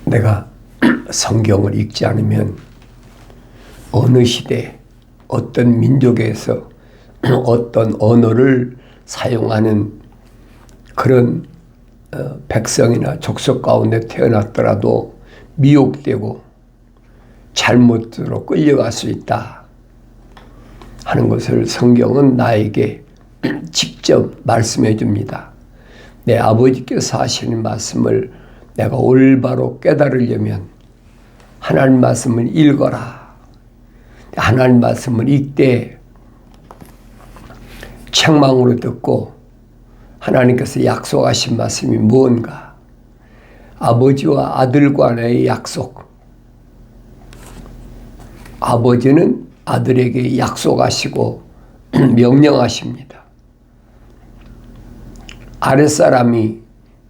내가 성경을 읽지 않으면 어느 시대, 어떤 민족에서 어떤 언어를 사용하는 그런 백성이나 족속 가운데 태어났더라도 미혹되고 잘못으로 끌려갈 수 있다 하는 것을 성경은 나에게 직접 말씀해 줍니다. 내 아버지께서 하시는 말씀을 내가 올바로 깨달으려면 하나님 말씀을 읽어라. 하나님 말씀을 읽되 책망으로 듣고 하나님께서 약속하신 말씀이 무언가? 아버지와 아들 간의 약속. 아버지는 아들에게 약속하시고 명령하십니다. 아랫사람이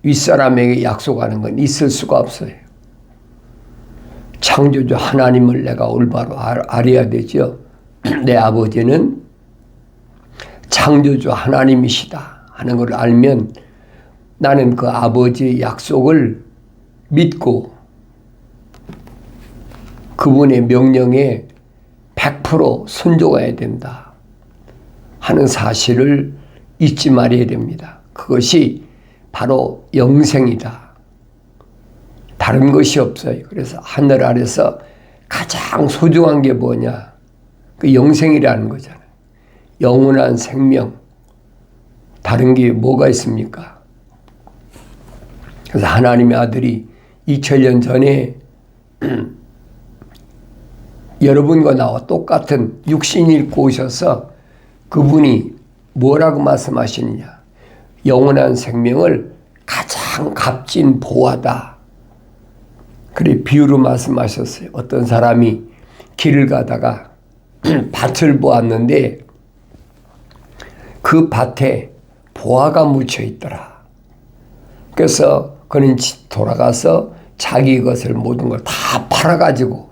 윗사람에게 약속하는 건 있을 수가 없어요. 창조주 하나님을 내가 올바로 알아야 되죠. 내 아버지는 창조주 하나님이시다 하는 걸 알면 나는 그 아버지의 약속을 믿고 그분의 명령에 100% 순종해야 된다 하는 사실을 잊지 말아야 됩니다. 그것이 바로 영생이다. 다른 것이 없어요. 그래서 하늘 아래서 가장 소중한 게 뭐냐? 그 영생이라는 거잖아요. 영원한 생명. 다른 게 뭐가 있습니까? 그래서 하나님의 아들이 2000년 전에 여러분과 나와 똑같은 육신을 입고 오셔서 그분이 뭐라고 말씀하시느냐? 영원한 생명을 가장 값진 보화다. 그래 비유로 말씀하셨어요. 어떤 사람이 길을 가다가 밭을 보았는데 그 밭에 보화가 묻혀 있더라. 그래서 그는 돌아가서 자기 것을 모든 걸 다 팔아가지고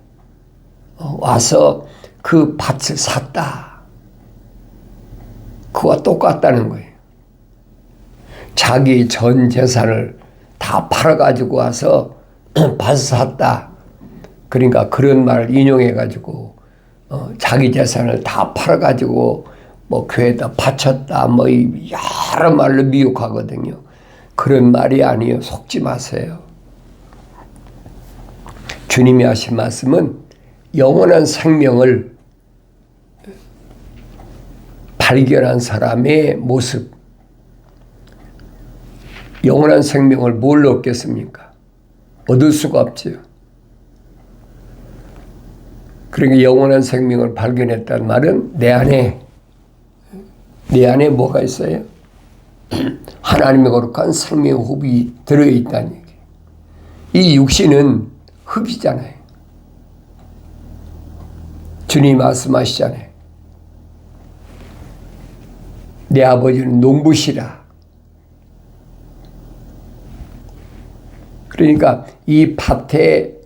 와서 그 밭을 샀다. 그와 똑같다는 거예요. 자기 전 재산을 다 팔아가지고 와서 밭을 샀다. 그러니까 그런 말을 인용해가지고 자기 재산을 다 팔아가지고 뭐 교회에다 바쳤다. 뭐 여러 말로 미혹하거든요. 그런 말이 아니에요. 속지 마세요. 주님이 하신 말씀은 영원한 생명을 발견한 사람의 모습. 영원한 생명을 뭘로 얻겠습니까? 얻을 수가 없지요. 그러니까 영원한 생명을 발견했다는 말은 내 안에 뭐가 있어요? 하나님의 거룩한 생명의 흡이 들어있다는 얘기. 이 육신은 흡이잖아요. 주님이 말씀하시잖아요. 내 아버지는 농부시라. 그러니까 이 밭에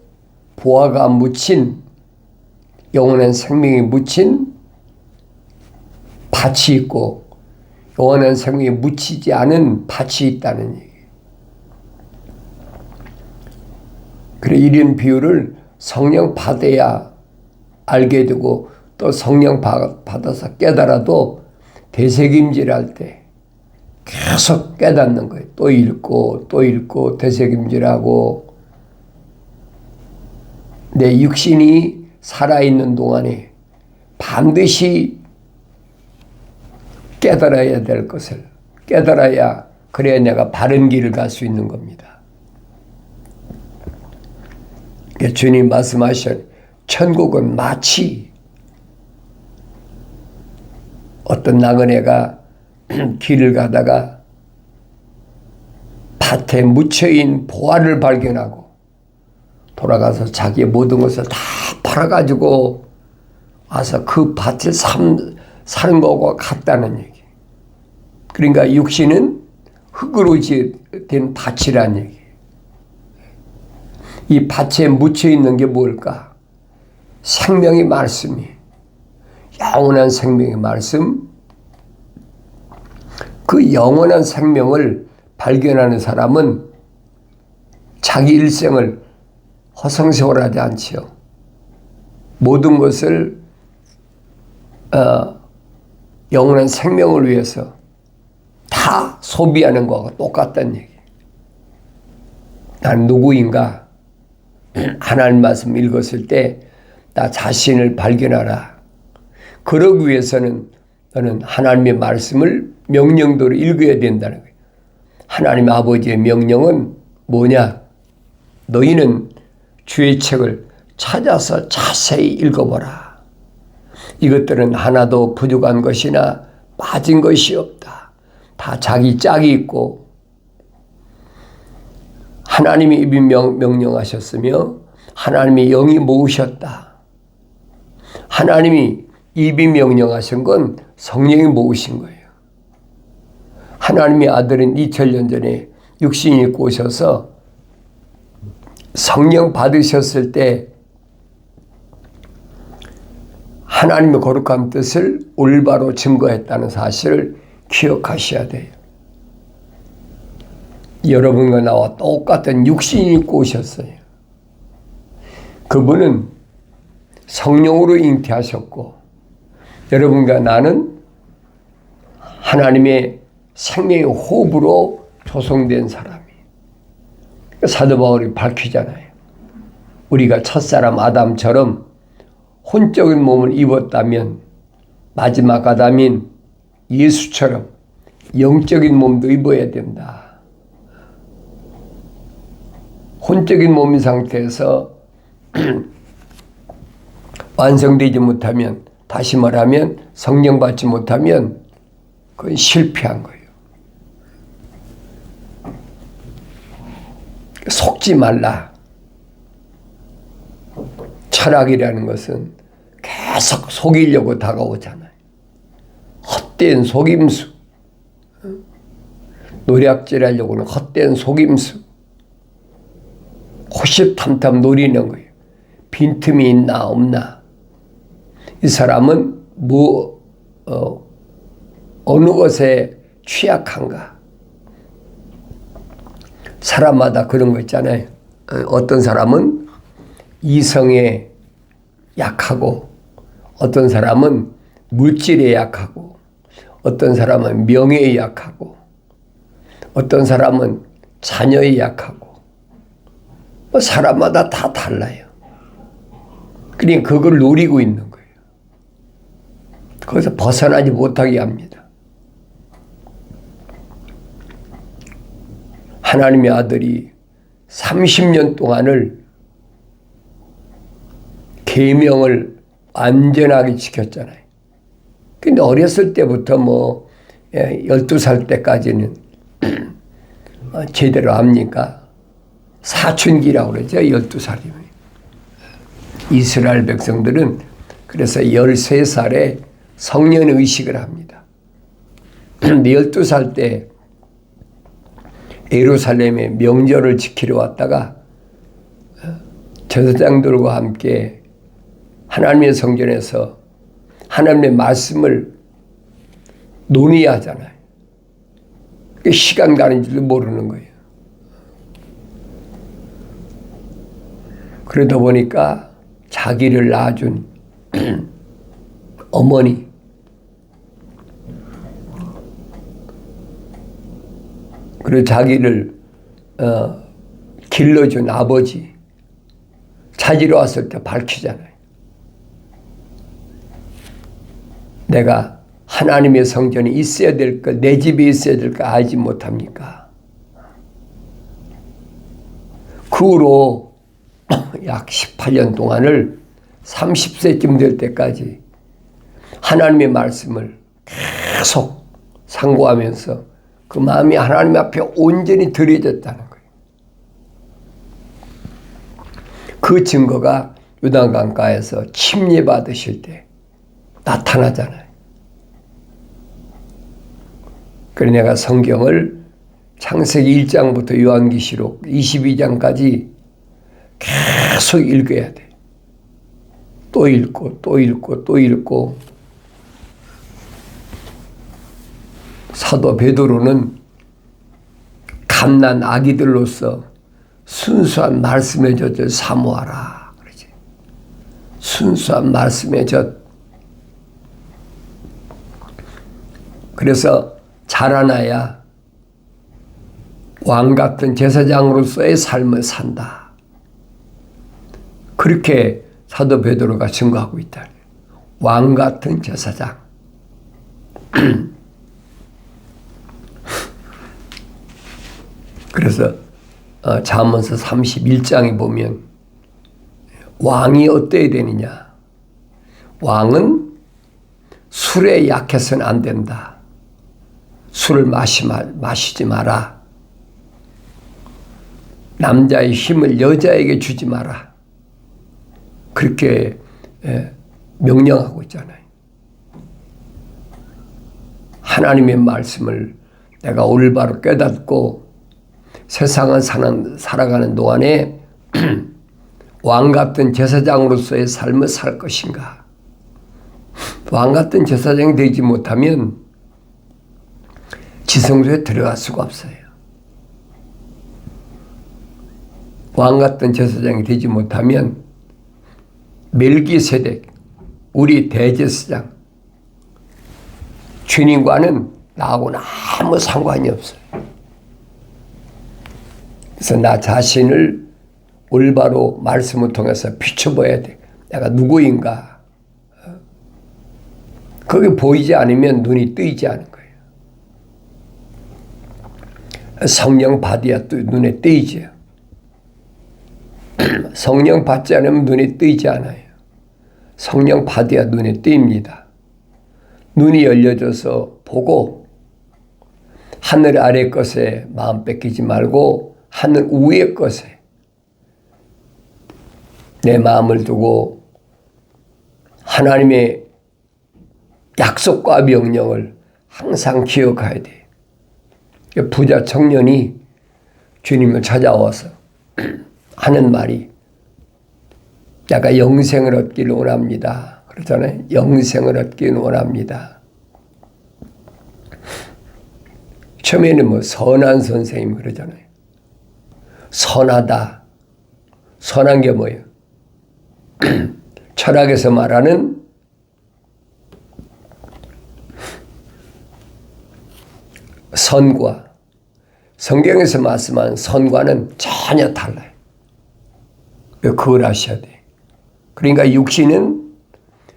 보화가 묻힌 영원한 생명이 묻힌 밭이 있고 영원한 생명이 묻히지 않은 밭이 있다는 얘기예요. 그래 이런 비유를 성령 받아야 알게 되고 또 성령 받아서 깨달아도 되새김질할 때 계속 깨닫는 거예요. 또 읽고 되새김질하고 내 육신이 살아있는 동안에 반드시 깨달아야 될 것을 깨달아야 그래야 내가 바른 길을 갈 수 있는 겁니다. 주님 말씀하신 천국은 마치 어떤 나그네가 길을 가다가 밭에 묻혀있는 보화를 발견하고 돌아가서 자기의 모든 것을 다 팔아가지고 와서 그 밭을 사는 것과 같다는 얘기. 그러니까 육신은 흙으로 된 밭이라는 얘기. 이 밭에 묻혀있는 게 뭘까? 생명의 말씀이 영원한 생명의 말씀. 그 영원한 생명을 발견하는 사람은 자기 일생을 허송세월하지 않지요. 모든 것을 영원한 생명을 위해서 다 소비하는 것과 똑같다는 얘기. 난 누구인가? 하나님 말씀 읽었을 때 나 자신을 발견하라. 그러기 위해서는 너는 하나님의 말씀을 명령대로 읽어야 된다는 거예요. 하나님 아버지의 명령은 뭐냐? 너희는 주의 책을 찾아서 자세히 읽어보라. 이것들은 하나도 부족한 것이나 빠진 것이 없다. 다 자기 짝이 있고 하나님이 입이 명령하셨으며 하나님이 영이 모으셨다. 하나님이 입이 명령하신 건 성령이 모으신 거예요. 하나님의 아들은 2000년 전에 육신이 입고 오셔서 성령 받으셨을 때 하나님의 거룩한 뜻을 올바로 증거했다는 사실을 기억하셔야 돼요. 여러분과 나와 똑같은 육신이 입고 오셨어요. 그분은 성령으로 잉태하셨고 여러분과 나는 하나님의 생명의 호흡으로 조성된 사람이에요. 사도 바울이 밝히잖아요. 우리가 첫사람 아담처럼 혼적인 몸을 입었다면 마지막 아담인 예수처럼 영적인 몸도 입어야 된다. 혼적인 몸인 상태에서 완성되지 못하면, 다시 말하면 성령 받지 못하면 그건 실패한 거예요. 속지 말라. 철학이라는 것은 계속 속이려고 다가오잖아요. 헛된 속임수. 노략질하려고는 헛된 속임수. 호시탐탐 노리는 거예요. 빈틈이 있나 없나. 이 사람은 어느 것에 취약한가. 사람마다 그런 거 있잖아요. 어떤 사람은 이성에 약하고 어떤 사람은 물질에 약하고 어떤 사람은 명예에 약하고 어떤 사람은 자녀에 약하고 사람마다 다 달라요. 그러니까 그걸 노리고 있는 거예요. 거기서 벗어나지 못하게 합니다. 하나님의 아들이 30년 동안을 계명을 완전하게 지켰잖아요. 근데 어렸을 때부터 12살 때까지는 제대로 합니까? 사춘기라고 그러죠. 12살이면. 이스라엘 백성들은 그래서 13살에 성년 의식을 합니다. 12살 때 예루살렘에 명절을 지키러 왔다가 제사장들과 함께 하나님의 성전에서 하나님의 말씀을 논의하잖아요. 시간 가는 줄도 모르는 거예요. 그러다 보니까 자기를 낳아준 어머니, 그리고 자기를 길러준 아버지 찾으러 왔을 때 밝히잖아요. 내가 하나님의 성전이 있어야 될 걸, 내 집에 있어야 될 걸 알지 못합니까? 그 후로 약 18년 동안을 30세쯤 될 때까지 하나님의 말씀을 계속 상고하면서 그 마음이 하나님 앞에 온전히 드려졌다는 거예요. 그 증거가 요단강가에서 침례받으실 때 나타나잖아요. 그래서 내가 성경을 창세기 1장부터 요한계시록 22장까지 계속 읽어야 돼. 또 읽고 또 읽고 또 읽고. 사도 베드로는 갓난 아기들로서 순수한 말씀의 젖을 사모하라. 그러지. 순수한 말씀의 젖. 그래서 자라나야 왕 같은 제사장으로서의 삶을 산다. 그렇게 사도 베드로가 증거하고 있다. 왕 같은 제사장. 그래서 잠언서 31장에 보면 왕이 어때야 되느냐. 왕은 술에 약해서는 안 된다. 술을 마시지 마라. 남자의 힘을 여자에게 주지 마라. 그렇게 명령하고 있잖아요. 하나님의 말씀을 내가 올바로 깨닫고 세상을 살아가는 동안에 왕 같은 제사장으로서의 삶을 살 것인가. 왕 같은 제사장이 되지 못하면 지성소에 들어갈 수가 없어요. 왕 같은 제사장이 되지 못하면 멜기세덱, 우리 대제사장, 주님과는 나하고는 아무 상관이 없어요. 그래서 나 자신을 올바로 말씀을 통해서 비춰봐야 돼. 내가 누구인가. 그게 보이지 않으면 눈이 뜨이지 않은 거예요. 성령 받아야 또 눈에 뜨이죠. 성령 받지 않으면 눈에 뜨이지 않아요. 성령 받아야 눈에 뜨입니다. 눈이 열려져서 보고 하늘 아래 것에 마음 뺏기지 말고 하늘 위의 것에 내 마음을 두고 하나님의 약속과 명령을 항상 기억해야 돼. 부자 청년이 주님을 찾아와서 하는 말이 내가 영생을 얻기를 원합니다. 그러잖아요. 영생을 얻기를 원합니다. 처음에는 뭐 선한 선생님 그러잖아요. 선하다. 선한 게 뭐예요? 철학에서 말하는 선과 성경에서 말씀하는 선과는 전혀 달라요. 그걸 아셔야 돼. 그러니까 육신은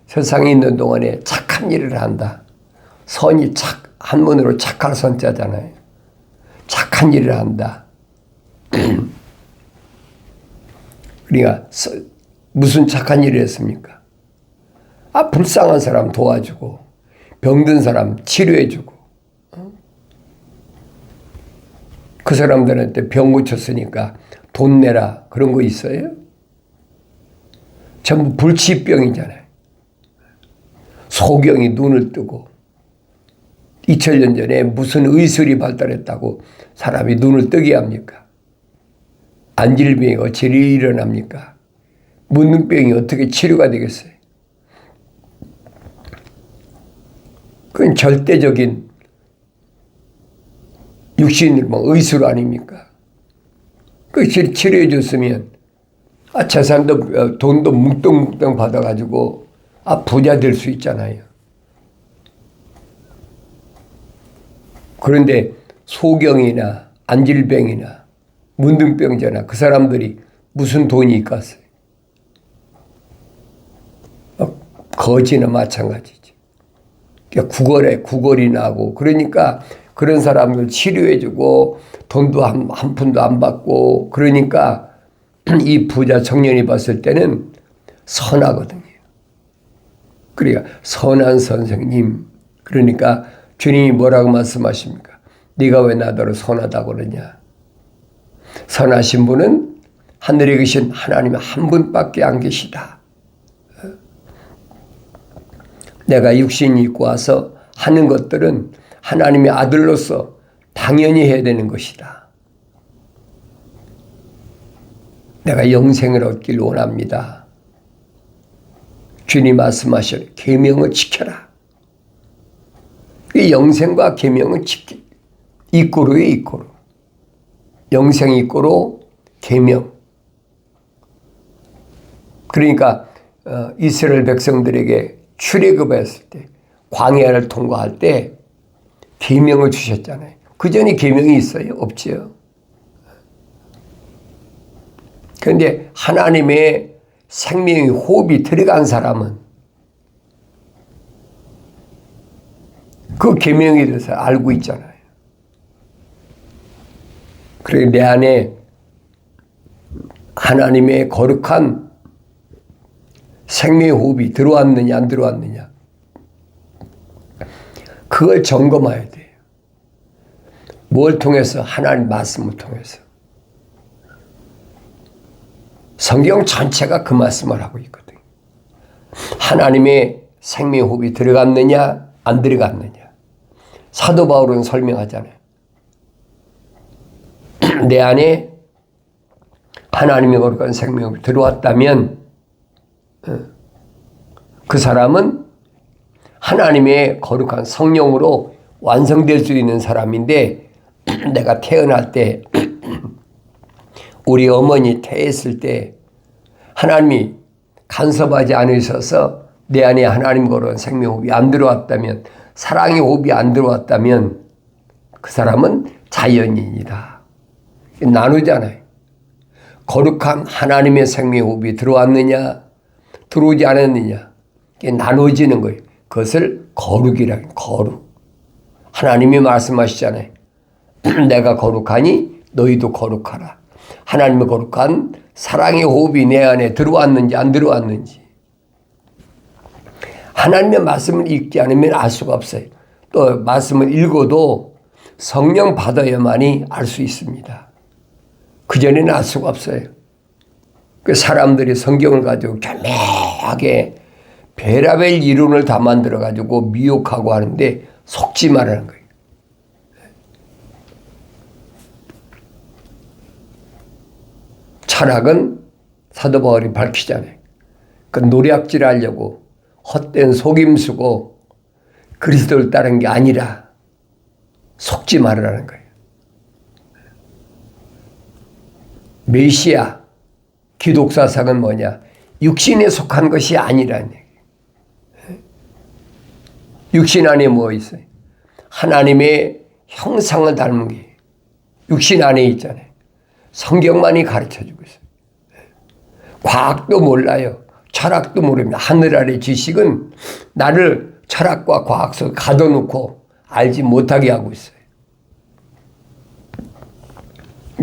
세상에 있는 동안에 착한 일을 한다. 선이 한문으로 착할 선자잖아요. 착한 일을 한다. 그러니까 무슨 착한 일을 했습니까? 불쌍한 사람 도와주고 병든 사람 치료해주고 그 사람들한테 병 고쳤으니까 돈 내라 그런 거 있어요? 전부 불치병이잖아요. 소경이 눈을 뜨고 2000년 전에 무슨 의술이 발달했다고 사람이 눈을 뜨게 합니까? 안질병이 어찌 일어납니까? 문둥병이 어떻게 치료가 되겠어요? 그건 절대적인 육신을 의술 아닙니까? 그 치료해 줬으면 재산도 돈도 뭉뚱뭉뚱 받아가지고 부자 될 수 있잖아요. 그런데 소경이나 안질병이나 문둥병자나 그 사람들이 무슨 돈이 있겠어요? 거지나 마찬가지지. 구걸이 나고 그러니까 그런 사람들 치료해주고 돈도 한 푼도 안 받고 그러니까 이 부자 청년이 봤을 때는 선하거든요. 그러니까 선한 선생님. 그러니까 주님이 뭐라고 말씀하십니까? 네가 왜 나더러 선하다고 그러냐? 선하신 분은 하늘에 계신 하나님 한 분밖에 안 계시다. 내가 육신이 입고 와서 하는 것들은 하나님의 아들로서 당연히 해야 되는 것이다. 내가 영생을 얻길 원합니다. 주님 말씀하시오. 계명을 지켜라. 이 영생과 계명은 이꼬로예요, 이꼬로. 영생 이꼬로, 계명. 그러니까 이스라엘 백성들에게 출애굽했을 때, 광야를 통과할 때 계명을 주셨잖아요. 그 전에 계명이 있어요? 없지요. 그런데 하나님의 생명의 호흡이 들어간 사람은 그 계명에 대해서 알고 있잖아요. 그리고 내 안에 하나님의 거룩한 생명의 호흡이 들어왔느냐 안 들어왔느냐, 그걸 점검해야 돼요. 뭘 통해서? 하나님 말씀을 통해서. 성경 전체가 그 말씀을 하고 있거든요. 하나님의 생명의 호흡이 들어갔느냐 안 들어갔느냐. 사도 바울은 설명하잖아요. 내 안에 하나님의 거룩한 생명의 호흡이 들어왔다면 그 사람은 하나님의 거룩한 성령으로 완성될 수 있는 사람인데, 내가 태어날 때 우리 어머니 태했을 때 하나님이 간섭하지 않으셔서 내 안에 하나님 거룩한 생명 호흡이 안 들어왔다면, 사랑의 호흡이 안 들어왔다면 그 사람은 자연인이다. 나누잖아요. 거룩한 하나님의 생명 호흡이 들어왔느냐 들어오지 않았느냐, 이게 나눠지는 거예요. 그것을 거룩이라고 해요. 거룩. 하나님이 말씀하시잖아요. 내가 거룩하니 너희도 거룩하라. 하나님의 거룩한 사랑의 호흡이 내 안에 들어왔는지 안 들어왔는지. 하나님의 말씀을 읽지 않으면 알 수가 없어요. 또 말씀을 읽어도 성령 받아야만이 알 수 있습니다. 그전에는 알 수가 없어요. 그 사람들이 성경을 가지고 교묘하게 별의별 이론을 다 만들어 가지고 미혹하고 하는데 속지 말라는 거예요. 철학은 사도 바울이 밝히잖아요. 그 노략질 하려고 헛된 속임수고 그리스도를 따른 게 아니라 속지 말으라는 거예요. 메시아 기독사상은 뭐냐? 육신에 속한 것이 아니라는 얘기예요. 육신 안에 뭐 있어요? 하나님의 형상을 닮은 게 육신 안에 있잖아요. 성경만이 가르쳐주고 있어요. 과학도 몰라요. 철학도 모릅니다. 하늘 아래 지식은 나를 철학과 과학 속에 가둬놓고 알지 못하게 하고 있어요.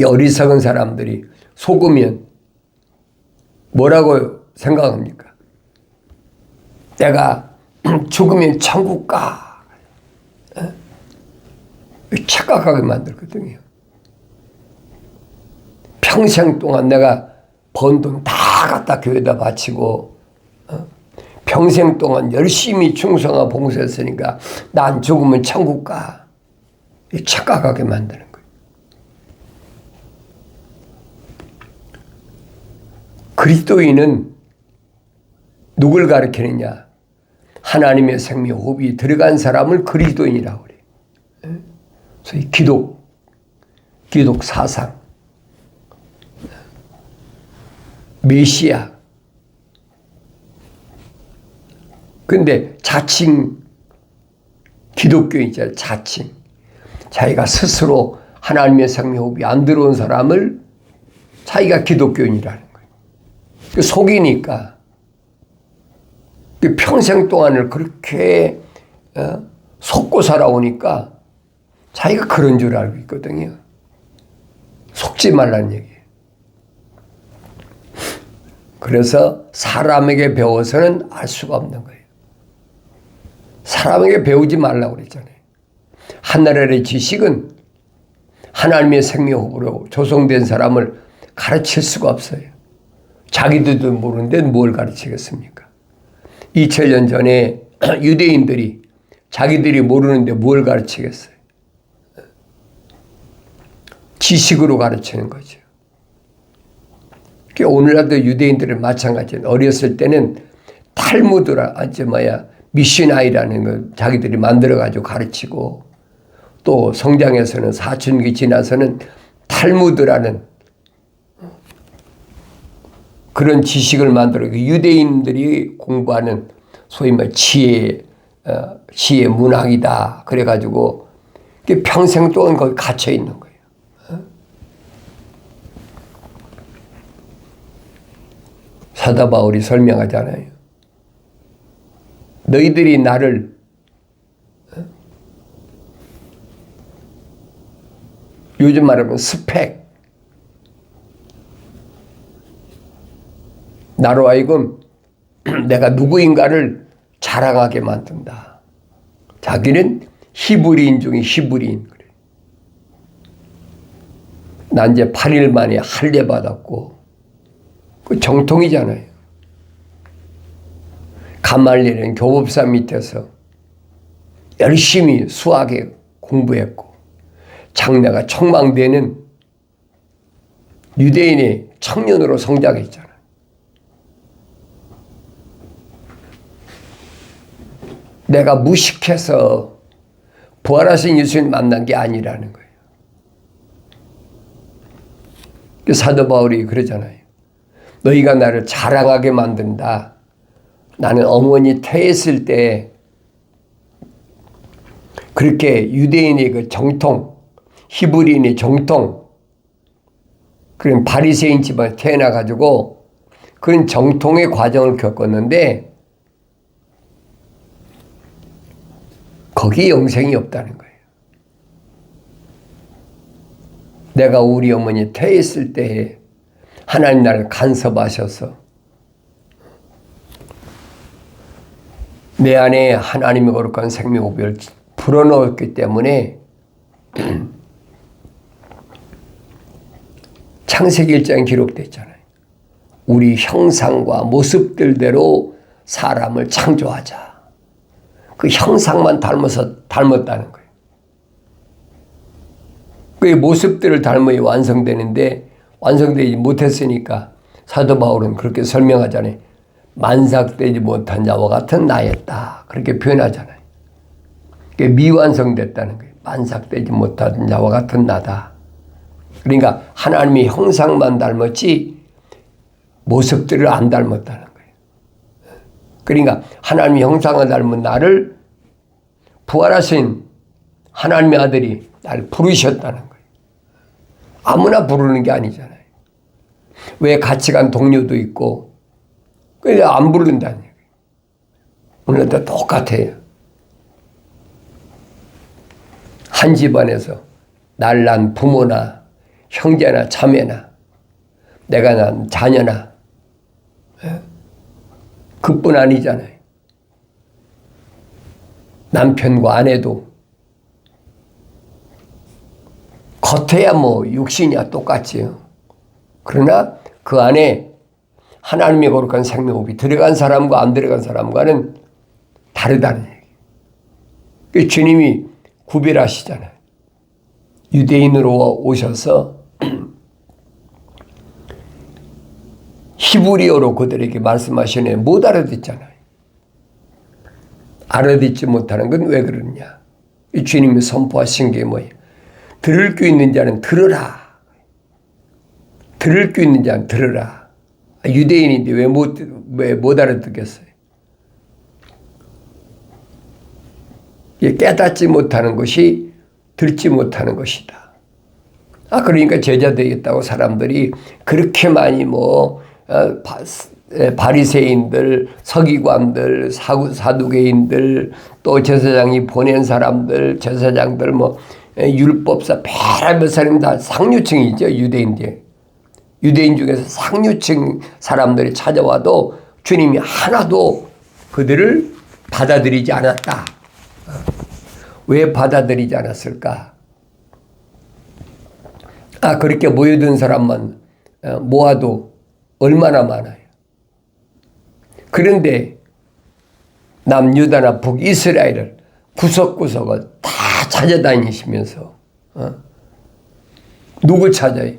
어리석은 사람들이 속으면 뭐라고 생각합니까? 내가 죽으면 천국 가. 착각하게 만들거든요. 평생 동안 내가 번 돈 다 갖다 교회에다 바치고 평생 동안 열심히 충성하고 봉사했으니까 난 죽으면 천국 가. 착각하게 만드는 거예요. 그리스도인은 누굴 가리키느냐? 하나님의 생명 호흡이 들어간 사람을 그리스도인이라고 그래요. 소위 기독 사상, 메시아. 근데 자칭 기독교인 있잖아요. 자칭. 자기가 스스로 하나님의 생명 호흡이 안 들어온 사람을 자기가 기독교인이라는 거예요. 속이니까. 평생 동안을 그렇게 속고 살아오니까 자기가 그런 줄 알고 있거든요. 속지 말라는 얘기예요. 그래서 사람에게 배워서는 알 수가 없는 거예요. 사람에게 배우지 말라고 그랬잖아요. 하늘의 지식은 하나님의 생명호흡으로 조성된 사람을 가르칠 수가 없어요. 자기들도 모르는데 뭘 가르치겠습니까? 2000년 전에 유대인들이 자기들이 모르는데 뭘 가르치겠어요? 지식으로 가르치는 거죠. 오늘날도 유대인들은 마찬가지예요. 어렸을 때는 탈무드라, 미시나이라는 걸 자기들이 만들어가지고 가르치고, 또 성장에서는 사춘기 지나서는 탈무드라는 그런 지식을 만들어 유대인들이 공부하는 소위 말 지혜 문학이다. 그래가지고 평생 동안 거기 갇혀 있는 거예요. 사도 바울이 설명하잖아요. 너희들이 나를 요즘 말하면 스펙, 나로 하여금 내가 누구인가를 자랑하게 만든다. 자기는 히브리인 중에 히브리인. 그래. 난 이제 8일 만에 할례 받았고, 그 정통이잖아요. 가말리엘은 교법사 밑에서 열심히 수학에 공부했고, 장래가 촉망되는 유대인의 청년으로 성장했잖아요. 내가 무식해서 부활하신 예수님 만난 게 아니라는 거예요. 사도 바울이 그러잖아요. 너희가 나를 자랑하게 만든다. 나는 어머니 태했을 때 그렇게 유대인의 그 정통, 히브리인의 정통, 그런 바리새인 집안에 태어나가지고 그런 정통의 과정을 겪었는데 거기에 영생이 없다는 거예요. 내가 우리 어머니 태했을 때 하나님 나를 간섭하셔서 내 안에 하나님의 거룩한 생명호흡을 불어넣었기 때문에 창세기 1장에 기록됐잖아요. 우리 형상과 모습들대로 사람을 창조하자. 그 형상만 닮았다는 거예요. 그 모습들을 닮아야 완성되는데 완성되지 못했으니까 사도 바울은 그렇게 설명하잖아요. 만삭되지 못한 자와 같은 나였다. 그렇게 표현하잖아요. 그게 미완성됐다는 거예요. 만삭되지 못한 자와 같은 나다. 그러니까 하나님의 형상만 닮았지 모습들을 안 닮았다는 거예요. 그러니까 하나님의 형상을 닮은 나를 부활하신 하나님의 아들이 나를 부르셨다는 거예요. 아무나 부르는 게 아니잖아요. 왜 같이 간 동료도 있고 그냥 안 부른다는 얘기예요. 오늘도 똑같아요. 한 집안에서 날 난 부모나 형제나 자매나 내가 난 자녀나 그뿐 아니잖아요. 남편과 아내도 겉에야 뭐 육신이야 똑같지요. 그러나 그 안에 하나님의 거룩한 생명호흡이 들어간 사람과 안 들어간 사람과는 다르다는 얘기예요. 주님이 구별하시잖아요. 유대인으로 오셔서 히브리어로 그들에게 말씀하시네 못 알아듣잖아요. 알아듣지 못하는 건 왜 그러냐. 이 주님이 선포하신 게 뭐예요? 들을 귀 있는 자는 들으라. 들을 귀 있는 자는 들으라. 유대인인데 왜 못 알아듣겠어요? 깨닫지 못하는 것이 듣지 못하는 것이다. 그러니까 제자 되겠다고 사람들이 그렇게 많이 바리새인들, 서기관들, 사두개인들, 또 제사장이 보낸 사람들, 제사장들, 율법사, 별의별 사람이 다 상류층이죠, 유대인들. 유대인 중에서 상류층 사람들이 찾아와도 주님이 하나도 그들을 받아들이지 않았다. 왜 받아들이지 않았을까? 그렇게 모여든 사람만 모아도 얼마나 많아요. 그런데 남유다나 북이스라엘을 구석구석을 다 찾아다니시면서 누구 찾아요?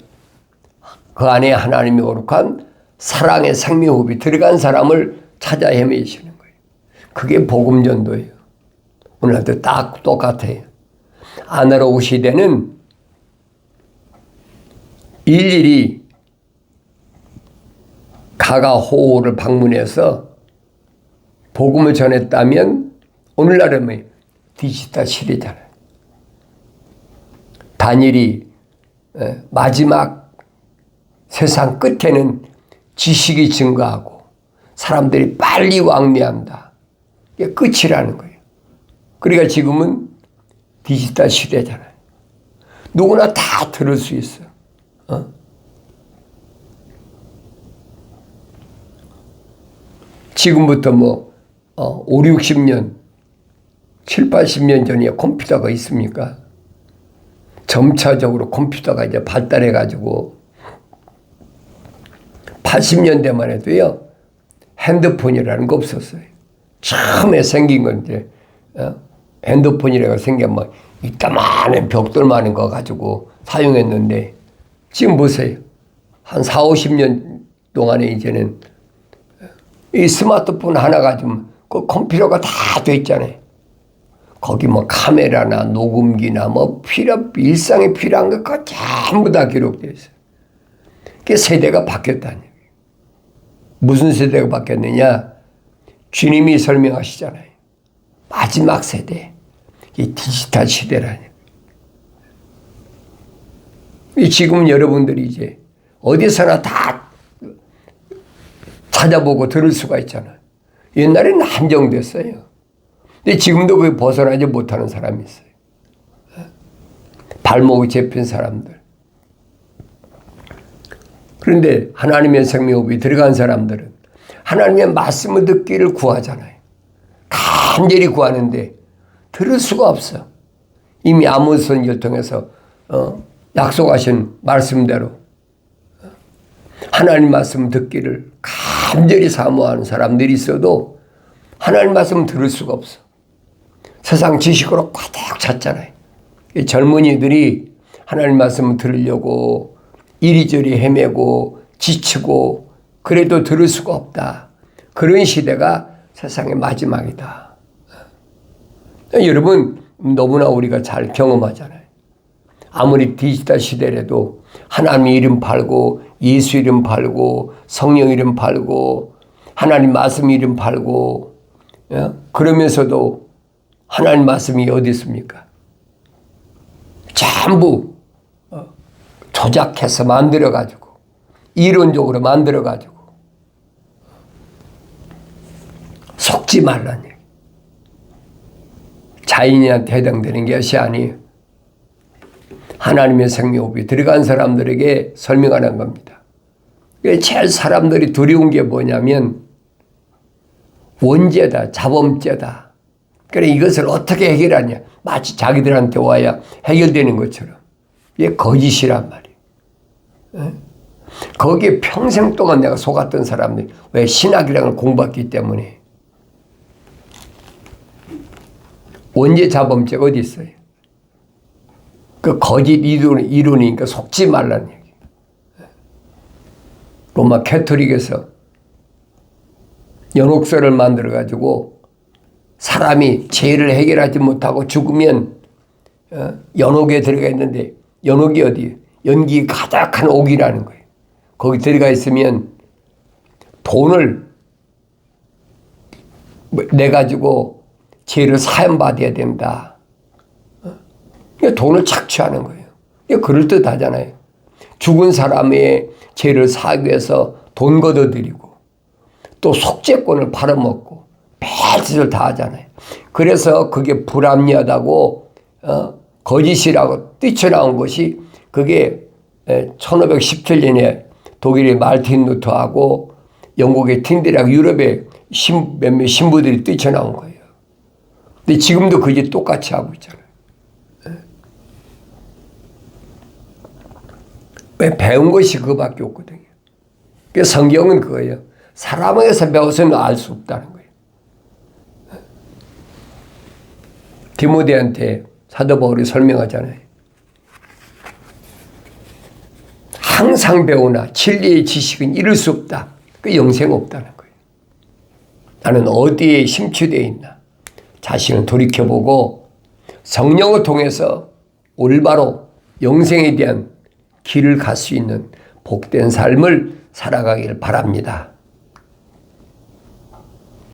그 안에 하나님의 거룩한 사랑의 생명호흡이 들어간 사람을 찾아 헤매시는 거예요. 그게 복음전도예요. 오늘도 딱 똑같아요. 아나로그 시대는 일일이 사가호를 방문해서 복음을 전했다면 오늘날은 뭐 디지털 시대잖아요. 다니엘이 마지막 세상 끝에는 지식이 증가하고 사람들이 빨리 왕래한다. 이게 끝이라는 거예요. 그러니까 지금은 디지털 시대잖아요. 누구나 다 들을 수 있어. 지금부터 뭐 5, 60년, 7, 80년 전에 컴퓨터가 있습니까? 점차적으로 컴퓨터가 이제 발달해가지고 80년대만 해도요, 핸드폰이라는 거 없었어요. 처음에 생긴 건 이제, 핸드폰이라고 생긴 뭐, 이따만한 벽돌만한 거 가지고 사용했는데, 지금 보세요. 한 4, 50년 동안에 이제는 이 스마트폰 하나 가지고 그 컴퓨터가 다 돼 있잖아요. 거기 뭐 카메라나 녹음기나 뭐 일상에 필요한 것 전부 다 기록되어 있어요. 그게 세대가 바뀌었다는 얘기예요. 무슨 세대가 바뀌었느냐? 주님이 설명하시잖아요. 마지막 세대, 이 디지털 시대라는 얘기예요. 지금 여러분들이 이제 어디서나 다 찾아보고 들을 수가 있잖아요. 옛날에는 한정됐어요. 근데 지금도 그게 벗어나지 못하는 사람이 있어요. 발목이 잡힌 사람들. 그런데 하나님의 생명호흡이 들어간 사람들은 하나님의 말씀을 듣기를 구하잖아요. 간절히 구하는데 들을 수가 없어. 이미 아모스 선지자를 통해서 약속하신 말씀대로 하나님 말씀 듣기를 간절히 사모하는 사람들이 있어도 하나님 말씀 들을 수가 없어. 세상 지식으로 가득 찼잖아요. 이 젊은이들이 하나님 말씀을 들으려고 이리저리 헤매고 지치고 그래도 들을 수가 없다. 그런 시대가 세상의 마지막이다. 여러분 너무나 우리가 잘 경험하잖아요. 아무리 디지털 시대라도 하나님 이름 팔고 예수 이름 팔고 성령 이름 팔고 하나님 말씀 이름 팔고 그러면서도 하나님 말씀이 어디 있습니까? 전부 조작해서 만들어가지고 이론적으로 만들어가지고 속지 말라는 얘기. 자인한테 해당되는 것이 아니에요. 하나님의 생명호흡이 들어간 사람들에게 설명하는 겁니다. 제일 사람들이 두려운 게 뭐냐면 원죄다, 자범죄다. 그래 이것을 어떻게 해결하냐. 마치 자기들한테 와야 해결되는 것처럼. 이게 거짓이란 말이에요. 거기에 평생 동안 내가 속았던 사람들이 왜 신학이라는 걸 공부했기 때문에. 원죄 자범죄 어디 있어요? 그 거짓 이론이니까 속지 말라는 얘기. 로마 캐토릭에서 연옥서를 만들어가지고 사람이 죄를 해결하지 못하고 죽으면 연옥에 들어가 있는데 연옥이 어디예요? 연기 가득한 옥이라는 거예요. 거기 들어가 있으면 돈을 내가지고 죄를 사함받아야 된다. 돈을 착취하는 거예요. 이게 그럴듯하잖아요. 죽은 사람의 죄를 사하기 위해서 돈 걷어들이고 또 속죄권을 팔아먹고 별짓을 다 하잖아요. 그래서 그게 불합리하다고 거짓이라고 뛰쳐나온 것이 그게 1517년에 독일의 말틴 루터하고 영국의 틴들하고 유럽의 몇몇 신부들이 뛰쳐나온 거예요. 근데 지금도 그게 똑같이 하고 있잖아요. 왜 배운 것이 그거밖에 없거든요. 그래서 성경은 그거예요. 사람에게서 배워서는 알 수 없다는 거예요. 디모데한테 사도 바울이 설명하잖아요. 항상 배우나 진리의 지식은 이룰 수 없다. 그 영생 없다는 거예요. 나는 어디에 심취되어 있나. 자신을 돌이켜보고 성령을 통해서 올바로 영생에 대한 길을 갈 수 있는 복된 삶을 살아가길 바랍니다.